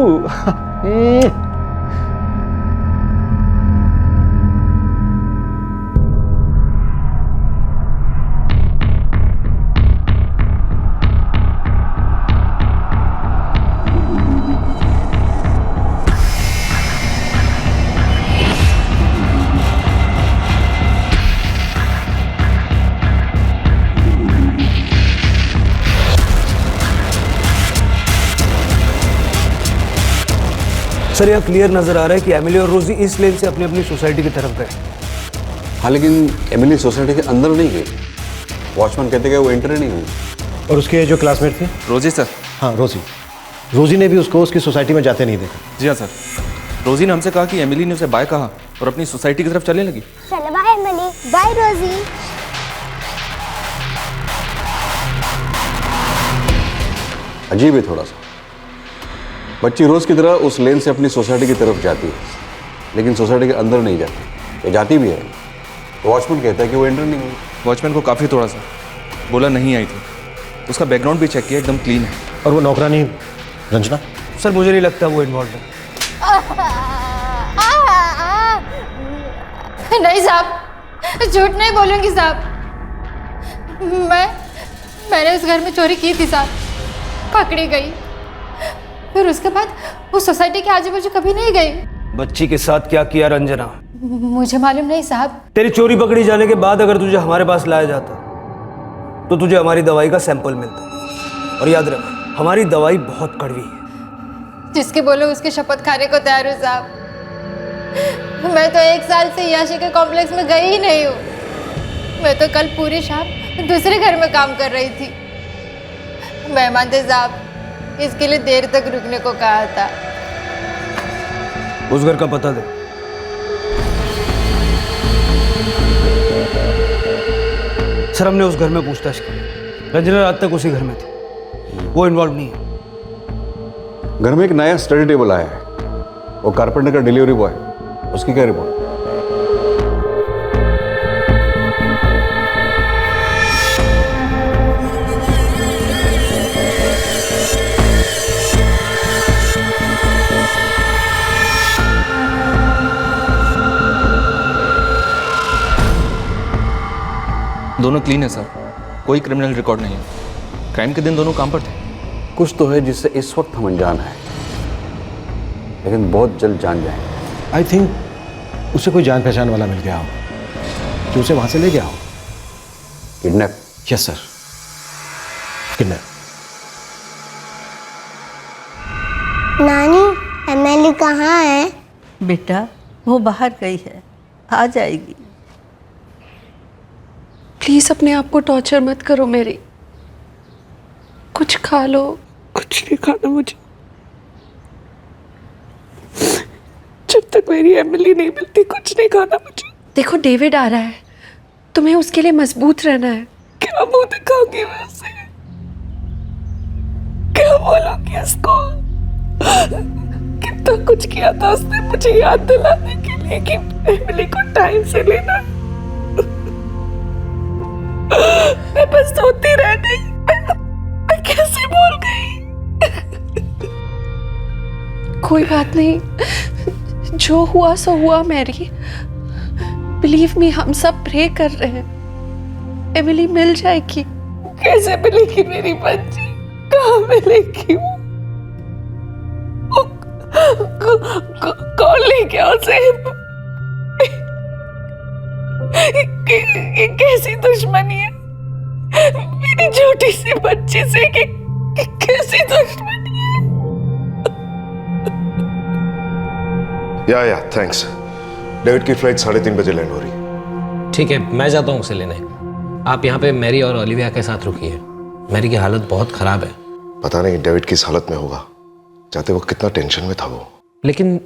सर यहाँ क्लियर नजर आ रहा है कि एमिली और रोजी इस लेन से अपनी अपनी सोसाइटी की तरफ गए।
हाँ, लेकिन एमिली सोसाइटी के अंदर नहीं गई। वॉचमैन कहते कि वो एंटर नहीं हुई।
और उसके जो क्लासमेट थे?
रोजी सर।
हाँ, रोजी ने भी उसको उसकी सोसाइटी में जाते नहीं देखा।
जी हाँ सर। रोजी ने हमसे कहा कि एमिली ने उसे बाय कहा और अपनी सोसाइटी की तरफ चलने लगी।
चलो बाय एमिली, बाय रोजी।
अजीब है थोड़ा सा। बच्ची रोज की तरह उस लेन से अपनी सोसाइटी की तरफ जाती है, लेकिन सोसाइटी के अंदर नहीं जाती। ये जाती भी है, वॉचमैन कहता है कि वो एंटर नहीं हुई।
वॉचमैन को काफ़ी थोड़ा सा बोला नहीं आई थी। उसका बैकग्राउंड भी चेक किया, एकदम क्लीन है।
और वो नौकरानी रंजना?
सर मुझे नहीं लगता वो इन्वॉल्व है।
नहीं साहब, झूठ नहीं बोलूंगी साहब। मैंने उस घर में चोरी की थी साहब, पकड़ी गई। फिर उसके बाद वो सोसाइटी के आजू बाजू कभी नहीं गई।
बच्ची के साथ क्या किया रंजना?
मुझे मालूम नहीं साहब।
तेरी चोरी पकड़ी जाने के बाद अगर तुझे हमारे पास लाया जाता तो तुझे हमारी दवाई का सैंपल मिलता। और याद रख, हमारी दवाई बहुत कड़वी है।
जिसके बोलो उसके शपथ खाने को तैयार हूँ साहब। मैं तो 1 साल से याशी के कॉम्प्लेक्स में गई ही नहीं हूँ। मैं तो कल पूरी शाम दूसरे घर में काम कर रही थी। मेहमान थे साहब, इसके लिए देर तक रुकने को कहा था।
उस घर का पता दे। सर हमने उस घर में पूछताछ की। रंजना रात तक उसी घर में थी, वो इन्वॉल्व नहीं है।
घर में एक नया स्टडी टेबल आया है, वो कारपेंटर का डिलीवरी बॉय, उसकी क्या रिपोर्ट?
दोनों क्लीन है सर, कोई क्रिमिनल रिकॉर्ड नहीं है। क्राइम के दिन दोनों काम पर थे।
कुछ तो है जिससे इस वक्त हम अनजान हैं, लेकिन बहुत जल्द जान जाएंगे।
आई थिंक उसे कोई जान पहचान वाला मिल गया हो जो उसे वहां से ले गया हो।
किडनैप?
Yes sir, kidnap.
नानी, एमिली कहाँ है?
बेटा वो बाहर गई है, आ जाएगी।
प्लीज अपने आप को टॉर्चर मत करो मेरी। कुछ खा लो। कुछ नहीं खाना मुझे, जब तक मेरी एमिली नहीं मिलती कुछ नहीं खाना मुझे। देखो डेविड आ रहा है, तुम्हें उसके लिए मजबूत रहना है। क्या मुंह दिखाऊंगी मैं उसे? क्या बोलूंगी उसको? कितना कुछ किया था उसने मुझे याद दिलाने के लिए कि एमिली को टाइम से लेना। मैं बस सोती रह गई। मैं कैसे भूल गई।
कोई बात नहीं, जो हुआ सो हुआ मैरी। बिलीव मी, हम सब प्रे कर रहे हैं, एमिली मिल जाएगी।
कैसे मिलेगी मेरी बच्ची? कहाँ मिलेगी वो? कौन ले गया उसे? ये कैसी दुश्मनी है मेरी छोटी सी बच्ची से? कैसी दुश्मनी है?
या थैंक्स। डेविड की फ्लाइट 3:30 बजे लैंड हो रही।
ठीक है, मैं जाता हूँ उसे लेने। आप यहाँ पे मैरी और ओलिविया के साथ रुकिए। मैरी की हालत बहुत खराब है।
पता नहीं डेविड किस हालत में होगा। जाते वक्त कितना टेंशन में था वो।
लेकिन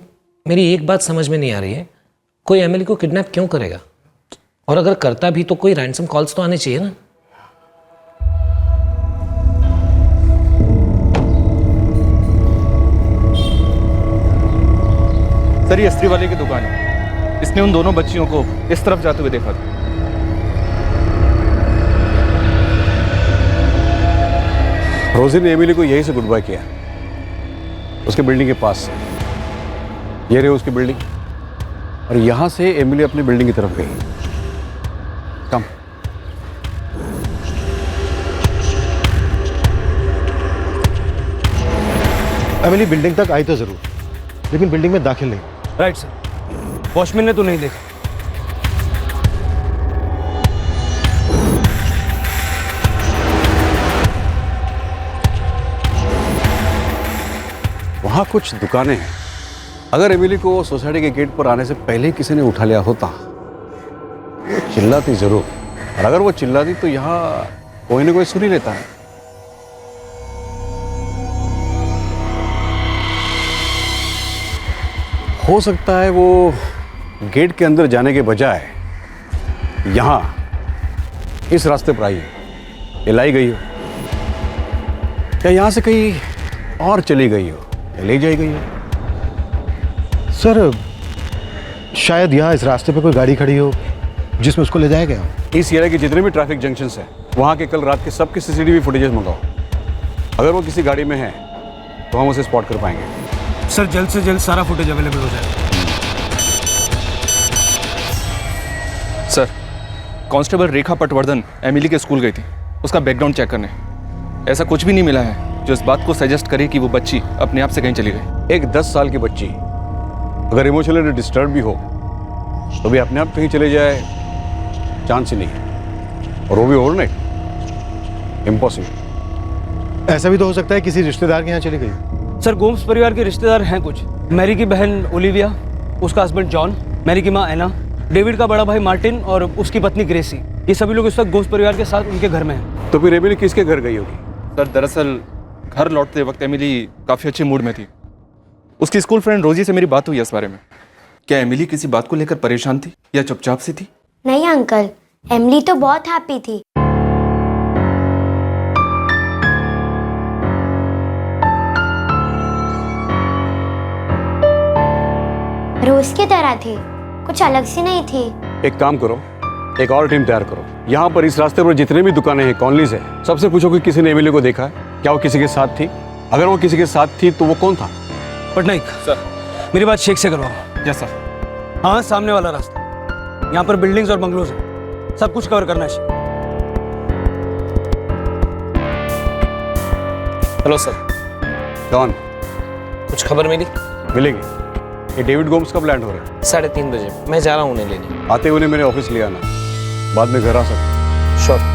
मेरी एक बात समझ में नहीं आ रही है, कोई एमिली को किडनैप क्यों करेगा? और अगर करता भी तो कोई रैंसम कॉल्स तो आने चाहिए ना।
सर, ये अस्त्री वाले की दुकान है। इसने उन दोनों बच्चियों को इस तरफ जाते हुए देखा था।
रोजी ने एमिली को यहीं से गुड बाय किया, उसके बिल्डिंग के पास से। ये रही उसकी बिल्डिंग, और यहां से एमिली अपनी बिल्डिंग की तरफ गई। कम।
एमिली बिल्डिंग तक आई तो जरूर, लेकिन बिल्डिंग में दाखिल नहीं।
राइट सर, वॉचमैन ने तो नहीं देखा।
वहां कुछ दुकानें हैं। अगर एमिली को सोसाइटी के गेट पर आने से पहले किसी ने उठा लिया होता, वो चिल्लाती जरूर। और अगर वो चिल्लाती तो यहाँ कोई ना कोई सुन ही लेता है। हो सकता है वो गेट के अंदर जाने के बजाय यहाँ इस रास्ते पर आई हो, ये लाई गई हो, या यहाँ से कहीं और चली गई हो, या ले जाई गई हो।
सर, शायद यहाँ इस रास्ते पे कोई गाड़ी खड़ी हो जिसमें उसको ले जाया गया।
इस एरिया के जितने भी ट्रैफिक जंक्शंस हैं, वहाँ के कल रात के सबके सीसीटीवी फुटेजेस मंगाओ। अगर वो किसी गाड़ी में है तो हम उसे स्पॉट कर पाएंगे।
सर, जल्द से जल्द सारा फुटेज अवेलेबल हो जाएगा।
सर, कांस्टेबल रेखा पटवर्धन एमिली के स्कूल गई थी उसका बैकग्राउंड चेक करने। ऐसा कुछ भी नहीं मिला है जो इस बात को सजेस्ट करे कि वो बच्ची अपने आप से कहीं चली गई।
एक 10 साल की बच्ची अगर इमोशनली डिस्टर्ब भी हो तो भी अपने आप कहीं चले जाए, चांस ही नहीं है। और वो भी ओवरनाइट, इम्पॉसिबल।
ऐसा भी तो हो सकता है किसी रिश्तेदार के यहाँ चली गई।
सर, गोम्स परिवार के रिश्तेदार हैं कुछ। मैरी की बहन ओलिविया, उसका हस्बैंड जॉन, मैरी की माँ एना, डेविड का बड़ा भाई मार्टिन और उसकी पत्नी ग्रेसी। ये सभी लोग इस वक्त गोम्स परिवार के साथ उनके घर में हैं।
तो फिर एमिली किसके घर गई होगी?
सर, दरअसल घर लौटते वक्त एमिली काफ़ी अच्छे मूड में थी। उसकी स्कूल फ्रेंड रोजी से मेरी बात हुई इस बारे में। क्या एमिली किसी बात को लेकर परेशान थी या चुपचाप सी थी?
नहीं अंकल, एमिली तो बहुत हैप्पी थी। रोज की तरह थी, कुछ अलग सी नहीं थी।
एक काम करो, एक और टीम तैयार करो। यहाँ पर इस रास्ते पर जितने भी दुकानें हैं, कॉलोनीज है, सबसे पूछो कि किसी ने एमिली को देखा है, क्या वो किसी के साथ थी। अगर वो किसी के साथ थी तो वो कौन था?
पटनायक
सर,
मेरी बात शेख से करवाओ।
Yes sir.
हाँ, सामने वाला रास्ता। यहाँ पर बिल्डिंग्स और बंगलोज हैं, सब कुछ कवर करना है।
Hello sir.
कौन?
कुछ खबर मिली?
मिलेगी। ये डेविड गोम्स कब लैंड हो रहा है?
3:30 बजे। मैं जा रहा हूँ उन्हें लेने।
आते हुए मेरे ऑफिस ले आना, बाद में घर आ सकते।
श्योर।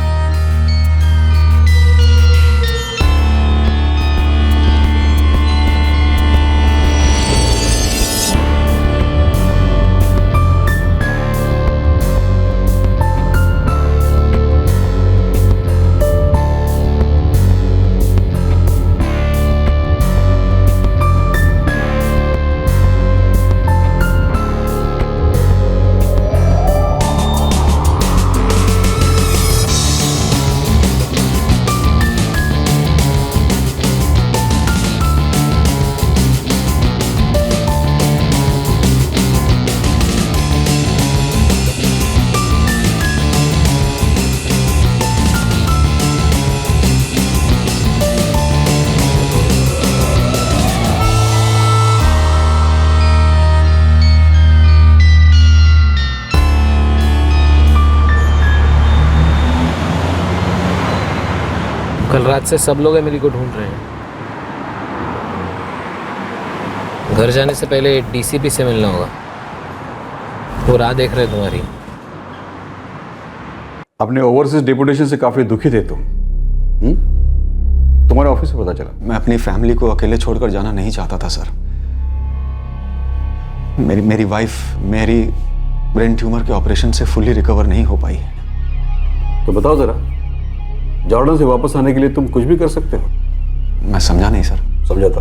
कल रात से सब लोग एमिली को ढूंढ रहे हैं। घर जाने से पहले डीसीपी से मिलना होगा, वो राह देख रहे तुम्हारी।
अपने ओवरसीज डेपुटेशन से काफी दुखी थे तुम। तुम्हारे ऑफिस से पता चला।
मैं अपनी फैमिली को अकेले छोड़कर जाना नहीं चाहता था सर। मेरी वाइफ मेरी ब्रेन ट्यूमर के ऑपरेशन से फुली रिकवर नहीं हो पाई।
तो बताओ जरा, जॉर्डन से वापस आने के लिए तुम कुछ भी कर सकते हो?
मैं समझा नहीं सर।
समझाता।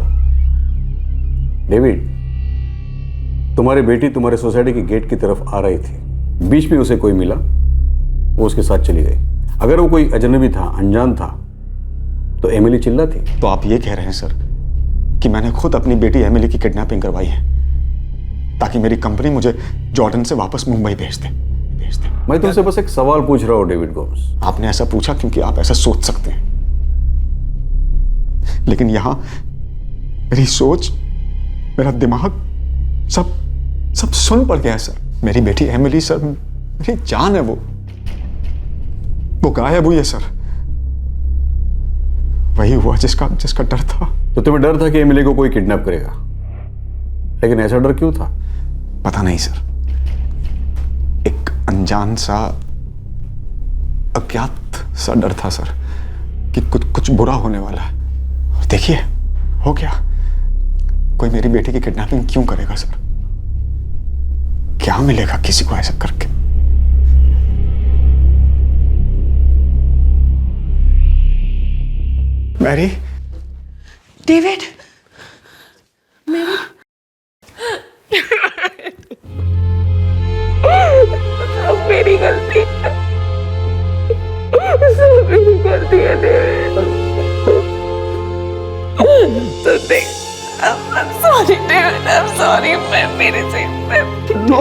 डेविड, तुम्हारी बेटी तुम्हारे सोसाइटी के गेट की तरफ आ रही थी, बीच में उसे कोई मिला, वो उसके साथ चली गई। अगर वो कोई अजनबी था, अनजान था, तो एमिली चिल्लाती।
तो आप ये कह रहे हैं सर कि मैंने खुद अपनी बेटी एमिली की किडनैपिंग करवाई है ताकि मेरी कंपनी मुझे जॉर्डन से वापस मुंबई भेज दे?
मैं तुमसे बस एक सवाल पूछ रहा हूँ डेविड गोम्स।
आपने ऐसा पूछा क्योंकि आप ऐसा सोच सकते हैं, लेकिन यहां मेरी सोच, मेरा दिमाग सब सुन पड़ गया है सर। मेरी बेटी एमिली सर, मेरी जान है, वो गायब हुई है सर। वही हुआ जिसका डर था।
तो तुम्हें डर था कि एमिली को कोई किडनैप करेगा, लेकिन ऐसा डर क्यों था?
पता नहीं सर, एक अनजान सा, अज्ञात सा डर था सर कि कुछ बुरा होने वाला है। और देखिए हो गया। कोई मेरी बेटी की किडनैपिंग क्यों करेगा सर? क्या मिलेगा किसी को ऐसा करके? मैरी,
डेविड, मेरी
सब मेरी गलती है, सब मेरी गलती है डेविड। तो देख, I'm sorry David, I'm sorry। मैं मेरे से
नो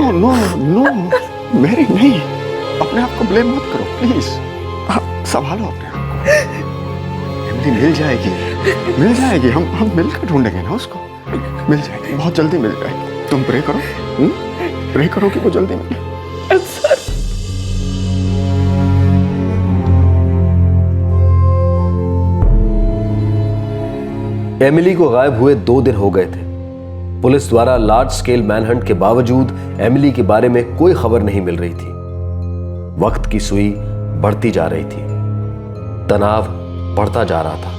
मैरी नहीं, अपने आप को ब्लेम मत करो प्लीज। संभालो अपने आप को। एमिली मिल जाएगी, हम मिलकर ढूंढेंगे ना उसको। मिल जाएगी, बहुत जल्दी मिल जाएगी। तुम प्रे करो, प्रे करो कि वो जल्दी मिले।
एमिली को गायब हुए 2 दिन हो गए थे। पुलिस द्वारा लार्ज स्केल मैनहंट के बावजूद एमिली के बारे में कोई खबर नहीं मिल रही थी। वक्त की सुई बढ़ती जा रही थी, तनाव बढ़ता जा रहा था।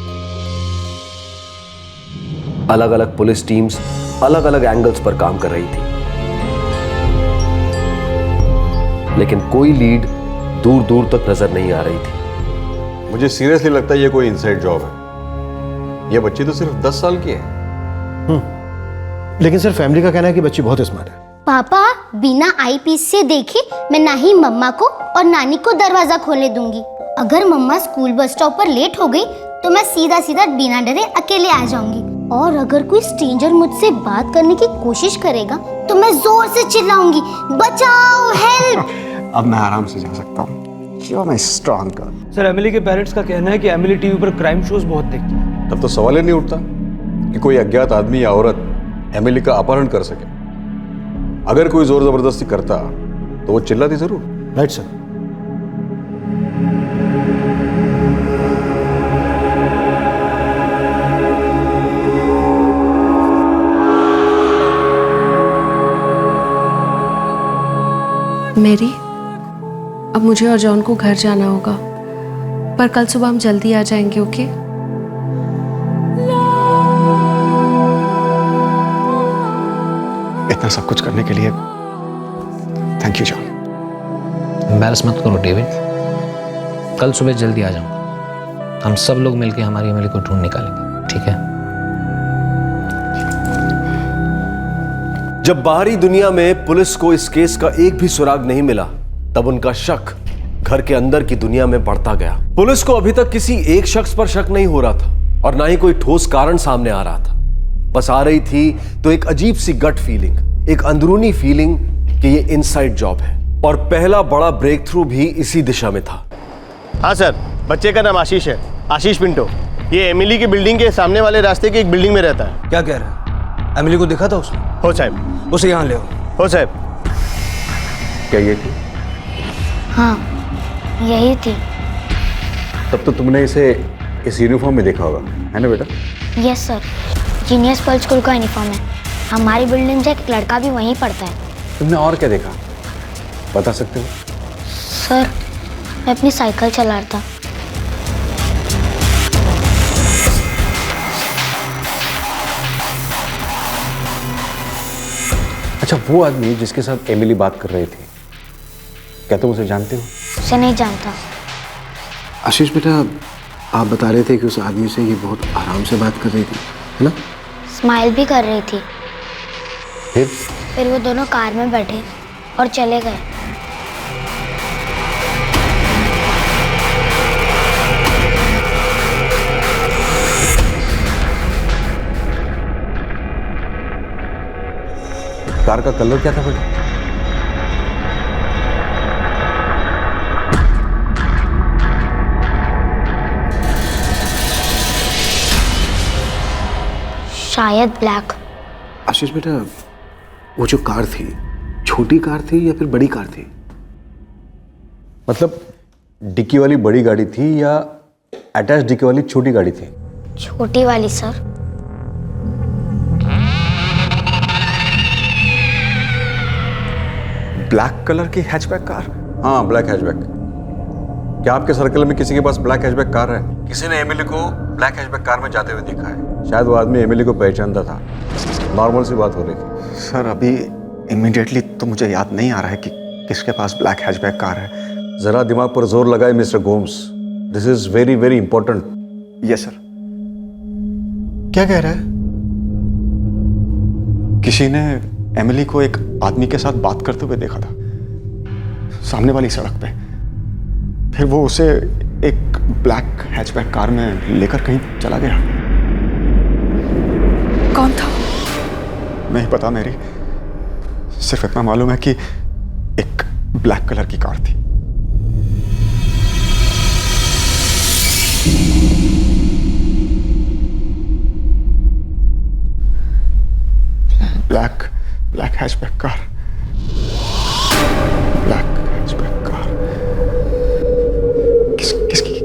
अलग अलग पुलिस टीम्स अलग अलग एंगल्स पर काम कर रही थी, लेकिन कोई लीड दूर दूर तक नजर नहीं आ रही थी।
मुझे सीरियसली लगता है ये कोई इनसाइड जॉब है। ये बच्ची तो सिर्फ 10 साल की है।
लेकिन सर फैमिली का कहना है कि बच्ची बहुत स्मार्ट है।
पापा, बिना आईपीस से देखे मैं ना ही मम्मा को और नानी को दरवाजा खोलने दूंगी। अगर मम्मा स्कूल बस स्टॉप पर लेट हो गई तो मैं सीधा सीधा बिना डरे अकेले आ जाऊंगी। और अगर कोई स्ट्रेंजर मुझसे बात करने की कोशिश करेगा तो मैं जोर से चिल्लाऊंगी, बचाओ, हेल्प।
अब मैं आराम से जा सकता हूँ। You are my strong girl.
Sir, Emily के पेरेंट्स का कहना है कि एमिली टीवी पर क्राइम शोज बहुत देखती है।
तब तो सवाल ही नहीं उठता कि कोई अज्ञात आदमी या औरत एमिली का अपहरण कर सके। अगर कोई जोर जबरदस्ती करता तो वो चिल्लाती जरूर।
Right sir.
मेरी, अब मुझे और जॉन को घर जाना होगा, पर कल सुबह हम जल्दी आ जाएंगे, ओके?
इतना सब कुछ करने के लिए थैंक यू जॉन।
एम्बैरस मत करो डेविड, कल सुबह जल्दी आ जाऊंगा। हम सब लोग मिलकर हमारी एमिली को ढूंढ निकालेंगे, ठीक है?
जब बाहरी दुनिया में पुलिस को इस केस का एक भी सुराग नहीं मिला, तब उनका शक घर के अंदर की दुनिया में बढ़ता गया। पुलिस को अभी तक किसी एक शख्स पर शक नहीं हो रहा था और ना ही कोई ठोस कारण सामने आ रहा था। बस आ रही थी तो एक अजीब सी गट फीलिंग, एक अंदरूनी फीलिंग कि ये इनसाइड जॉब है। और पहला बड़ा ब्रेक थ्रू भी इसी दिशा में था।
हाँ सर, बच्चे का नाम आशीष है, आशीष पिंटो। ये एमिली की बिल्डिंग के सामने वाले रास्ते की एक बिल्डिंग में रहता है।
क्या कह रहा है? एमिली को देखा था उसने?
हो साहब।
उसे यहाँ ले आओ।
हो साहब।
क्या ये थी?
हाँ, यही थी।
तब तो तुमने इसे इस यूनिफॉर्म में देखा होगा, है ना बेटा?
Yes sir, genius pearl school का यूनिफॉर्म है। हमारी बिल्डिंग से एक लड़का भी वहीं पढ़ता है।
तुमने और क्या देखा, बता सकते हो?
सर, मैं अपनी साइकिल चला रहा था।
अच्छा, वो आदमी जिसके साथ एमिली बात कर रही थी, क्या तुम उसे जानते हो?
उसे नहीं जानता।
आशीष बेटा, आप बता रहे थे कि उस आदमी से ये बहुत आराम से बात कर रही थी, है ना?
स्माइल भी कर रही थी।
फिर
वो दोनों कार में बैठे और चले गए।
कार का कलर क्या था बेटा?
शायद ब्लैक।
आशीष बेटा, वो जो कार थी, छोटी कार थी या फिर बड़ी कार थी?
मतलब डिक्की वाली बड़ी गाड़ी थी या अटैच डिक्की वाली छोटी गाड़ी थी?
छोटी वाली सर।
ब्लैक कलर की हैचबैक कार?
हाँ, ब्लैक हैचबैक। क्या आपके सर्कल में किसी के पास ब्लैक हैचबैक कार है? किसी ने एमिली को ब्लैक हैचबैक कार में जाते हुए देखा है? शायद वो आदमी एमिली को पहचानता था। नॉर्मल सी बात हो रही थी।
सर, अभी इमीडिएटली तो मुझे याद नहीं आ रहा है कि किसके पास ब्लैक हैचबैक कार है।
जरा दिमाग पर जोर लगाए mister Gomes, this is very very important.
Yes sir.
क्या कह रहा है?
किसी ने एमिली को एक आदमी के साथ बात करते हुए देखा था, सामने वाली सड़क पे। फिर वो उसे एक ब्लैक हैचबैक कार में लेकर कहीं चला गया।
कौन था?
नहीं पता मेरी, सिर्फ इतना मालूम है कि एक ब्लैक कलर की कार थी। Black hatchback car, black hatchback car.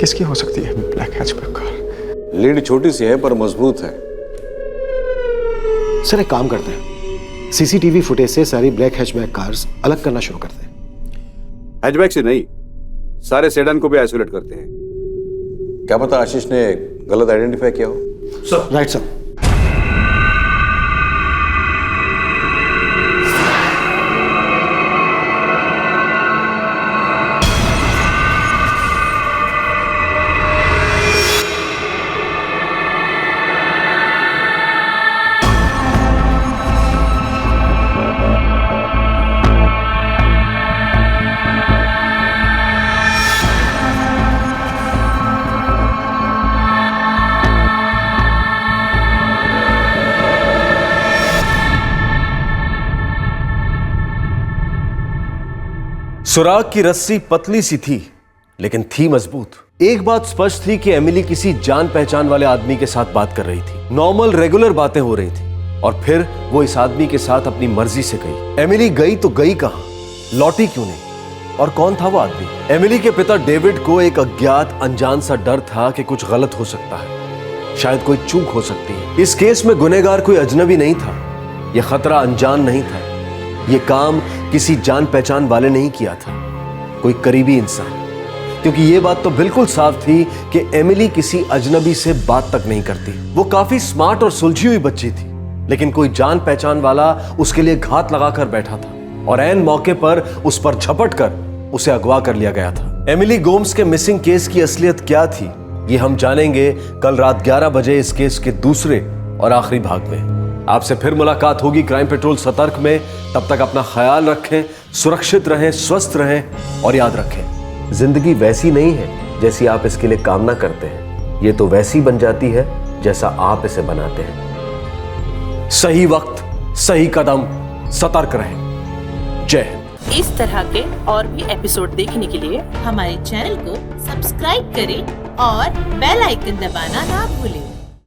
किसकी हो सकती है ब्लैक हैचबैक कार?
लीड छोटी सी है पर मजबूत है।
सर, एक काम करते हैं, सीसीटीवी फुटेज से सारी ब्लैक हैचबैक कार्स अलग करना शुरू करते हैं।
हैचबैक से नहीं, सारे सेडान को भी आइसोलेट करते हैं। क्या पता आशीष ने गलत आइडेंटिफाई किया हो।
Sir, right sir.
सुराग की रस्सी पतली सी थी लेकिन थी मजबूत। एक बात स्पष्ट थी कि एमिली किसी जान पहचान वाले आदमी के साथ बात कर रही थी। नॉर्मल रेगुलर बातें हो रही थी और फिर वो इस आदमी के साथ अपनी मर्जी से गई। एमिली गई तो गई कहां, लौटी क्यों नहीं, और कौन था वो आदमी? एमिली के पिता डेविड को एक अज्ञात अनजान सा डर था कि कुछ गलत हो सकता है, शायद कोई चूक हो सकती है। इस केस में गुनहगार कोई अजनबी नहीं था, यह खतरा अनजान नहीं था, यह काम किसी जान पहचान वाले नहीं किया था, कोई करीबी इंसान। क्योंकि यह बात तो बिल्कुल साफ थी कि एमिली किसी अजनबी से बात तक नहीं करती। वो काफी स्मार्ट और सुलझी हुई बच्ची थी, लेकिन कोई जान पहचान वाला उसके लिए घात लगाकर बैठा था और ऐन मौके पर उस पर झपट कर उसे अगवा कर लिया गया था। एमिली गोम्स के मिसिंग केस की असलियत क्या थी, ये हम जानेंगे कल रात 11 बजे इस केस के दूसरे और आखिरी भाग में। आपसे फिर मुलाकात होगी क्राइम पेट्रोल सतर्क में। तब तक अपना ख्याल रखें, सुरक्षित रहें, स्वस्थ रहें और याद रखें, जिंदगी वैसी नहीं है जैसी आप इसके लिए कामना करते हैं, ये तो वैसी बन जाती है जैसा आप इसे बनाते हैं। सही वक्त, सही कदम, सतर्क रहें। जय हिंद।
इस तरह के और भी एपिसोड देखने के लिए हमारे चैनल को सब्सक्राइब करें और बेल आइकन दबाना ना भूलें।